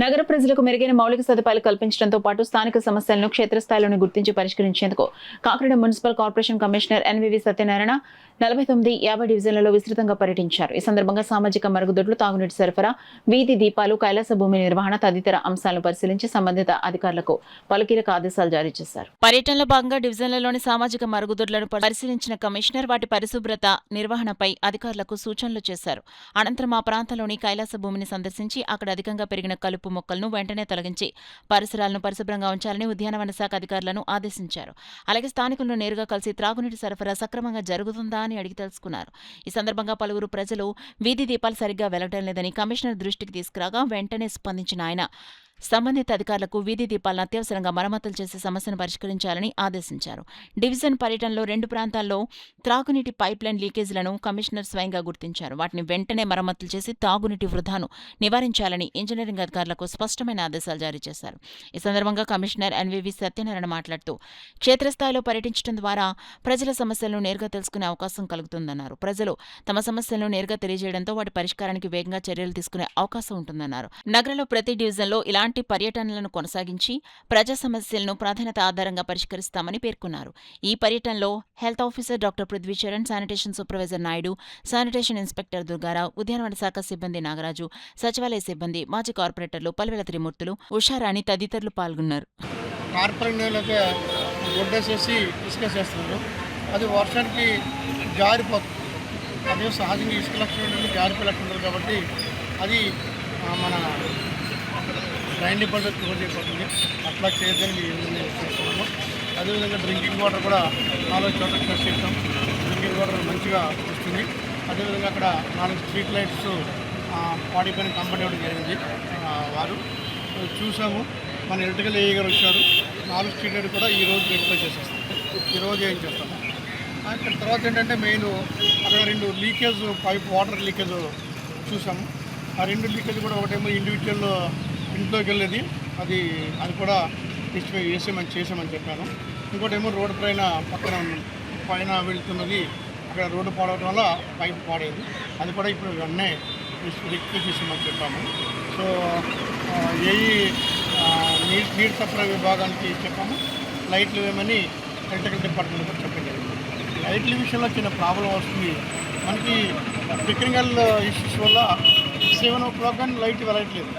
నగర ప్రజలకు మెరుగైన మౌలిక సదుపాయాలు కల్పించడంతో పాటు స్థానిక సమస్యలను క్షేత్రస్థాయిలోనే గుర్తించి పరిష్కరించేందుకు Kakinada municipal corporation commissioner NVV Satyanarayana 49, 50 డివిజన్లలో విస్తృతంగా పర్యటించారు. ఈ సందర్భంగా సామాజిక మరుగుదొడ్లు, తాగునీటి సరఫరా, వీధి దీపాలు, కైలాస భూమి నిర్వహణ తదితర అంశాలను పరిశీలించి సంబంధిత అధికారులకు పలు కీలక ఆదేశాలు జారీ చేశారు. పర్యటనలో భాగంగా డివిజన్లలోని సామాజిక మరుగుదొడ్లను పరిశీలించిన కమిషనర్ వాటి పరిశుభ్రత నిర్వహణపై అధికారులకు సూచనలు చేశారు. అనంతరం ఆ ప్రాంతంలోని కైలాస భూమిని సందర్శించి అక్కడ అధికంగా పెరిగిన కలుపు మొక్కలను వెంటనే తొలగించి పరిసరాలను పరిశుభ్రంగా ఉంచాలని ఉద్యానవన శాఖ అధికారులను ఆదేశించారు. అలాగే స్థానికులను నేరుగా కలిసి త్రాగునీటి సరఫరా సక్రమంగా జరుగుతుందా అని అడిగి తెలుసుకున్నారు. ఈ సందర్భంగా పలువురు ప్రజలు వీధి దీపాలు సరిగ్గా వెలగడం లేదని కమిషనర్ దృష్టికి తీసుకురాగా వెంటనే స్పందించిన ఆయన సంబంధిత అధికారులకు వీధి దీపాలను అత్యవసరంగా మరమ్మతులు చేసి సమస్యను పరిష్కరించాలని ఆదేశించారు. డివిజన్ పర్యటనలో 2 ప్రాంతాల్లో త్రాగునీటి పైప్లైన్ లీకేజీలను కమిషనర్ స్వయంగా గుర్తించారు. వాటిని వెంటనే మరమ్మతులు చేసి తాగునీటి వృధాను నివారించాలని ఇంజనీరింగ్ అధికారులకు స్పష్టమైన ఆదేశాలు జారీ చేశారు. ఈ సందర్భంగా కమిషనర్ ఎన్వివి సత్యనారాయణ మాట్లాడుతూ క్షేత్రస్థాయిలో పర్యటించడం ద్వారా ప్రజల సమస్యలను నేరుగా తెలుసుకునే అవకాశం కలుగుతుందన్నారు. ప్రజలు తమ సమస్యలను నేరుగా తెలియజేయడంతో వాటి పరిష్కారానికి వేగంగా చర్యలు తీసుకునే అవకాశం ఉంటుందన్నారు. నగరంలో ప్రతి డివిజన్లో ఇలాంటి పర్యటనలను కొనసాగించి ప్రజా సమస్యలను ప్రాధాన్యత ఆధారంగా పరిష్కరిస్తామని పేర్కొన్నారు. ఈ పర్యటనలో health officer doctor Prithvi Charan, sanitation supervisor Naidu, sanitation inspector Durgarao, ఉద్యానవన శాఖ సిబ్బంది నాగరాజు, సచివాలయ సిబ్బంది, మాజీ కార్పొరేటర్లు పల్వెల త్రిమూర్తులు, ఉషారాణి తదితరులు పాల్గొన్నారు. అది వర్షానికి జారిపోతుంది. అదే సహజంగా ఇసుక లక్షణం జారిపోయినట్టుంటుంది కాబట్టి అది మన డ్రైన్ డిపాజిట్ క్లోజ్ అయిపోతుంది. అట్లా చేయదని చేస్తున్నాము. అదేవిధంగా డ్రింకింగ్ వాటర్ కూడా 4 చోట్ల టెస్ట్ చేస్తాం. డ్రింకింగ్ వాటర్ మంచిగా వస్తుంది. అదేవిధంగా అక్కడ 4 స్ట్రీట్ లైట్స్ పాడిపోయిన కంపెనీ ఇవ్వడం జరిగింది. వారు చూసాము. మన ఎలక్ట్రికల్ ఏఈ గారు వచ్చారు. 4 స్ట్రీట్ లైట్ కూడా ఈరోజు రెక్టిఫై చేసేస్తాం. ఈరోజు ఏం చేస్తాము. అక్కడ తర్వాత ఏంటంటే మెయిన్ అక్కడ 2 లీకేజ్ వాటర్ లీకేజ్ చూసాము. ఆ 2 లీకేజ్ కూడా ఒకటేమో ఇండివిజువల్ ఇంట్లోకి వెళ్ళేది, అది కూడా చేసామని చెప్పాను. ఇంకోటేమో రోడ్డు పైన వెళ్తున్నది, అక్కడ రోడ్డు పాడవడం వల్ల పైపు పాడేది, అది కూడా ఇప్పుడు వెంటనే రెక్టిఫై చేసామని చెప్పాము. సో ఏఈ నీటి సరఫరా విభాగానికి చెప్పాము. లైట్లు ఏమని ఎలక్ట్రికల్ డిపార్ట్మెంట్ కూడా చెప్పండి. లైట్ల విషయంలో చిన్న ప్రాబ్లం వస్తుంది. మనకి టెక్నికల్ ఇష్యూస్ వల్ల 7 o'clock కానీ లైట్ వెళ్ళట్లేదు.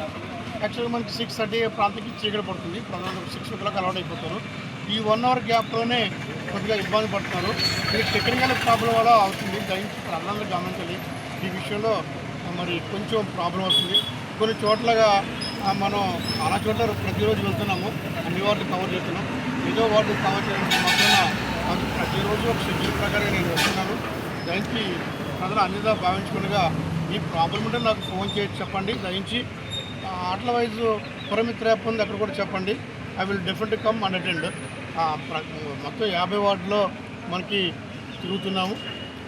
యాక్చువల్గా మనకి 6:30 ప్రాంతానికి చీకటి పడుతుంది. ప్రజలు 6 o'clock అలవాటు అయిపోతారు. ఈ 1 hour గ్యాప్లోనే కొద్దిగా ఇబ్బంది పడుతున్నారు. ఇది టెక్నికల్ ప్రాబ్లం వల్ల అవుతుంది. దయచేసి ప్రజలందరూ గమనించాలి. ఈ విషయంలో మరి కొంచెం ప్రాబ్లం వస్తుంది. కొన్ని చోట్లగా మనం చాలా చోట్ల ప్రతిరోజు వెళ్తున్నాము. అన్ని వార్డులు కవర్ చేస్తున్నాం. ఏదో వార్డు కవర్ చేయడానికి మాత్రం ప్రతిరోజు ఒక షెడ్యూల్ ప్రకారం నేను వెళ్తున్నాను. దయచేసి ప్రజలు అన్నిదా భావించుకునిగా ఈ ప్రాబ్లం ఉంటే నాకు ఫోన్ చేసి చెప్పండి. దయచేసి అట్ల వైజ్ పురమిత్ర యాప్ ఉంది, అక్కడ కూడా చెప్పండి. I will definitely come and attend. మొత్తం 50 వార్డులో మనకి తిరుగుతున్నాము.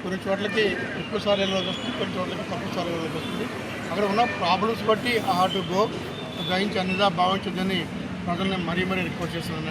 కొన్ని చోట్లకి ఎక్కువసార్లు వెళ్ళవలసి వస్తుంది, కొన్ని చోట్లకి తక్కువసార్లు వెళ్ళవలసి వస్తుంది. అక్కడ ఉన్న ప్రాబ్లమ్స్ బట్టి ఆ టు గో. దయచేసి అన్నిదా భావించొద్దని ప్రజల్ని మరీ రిక్వెస్ట్ చేస్తున్నాను.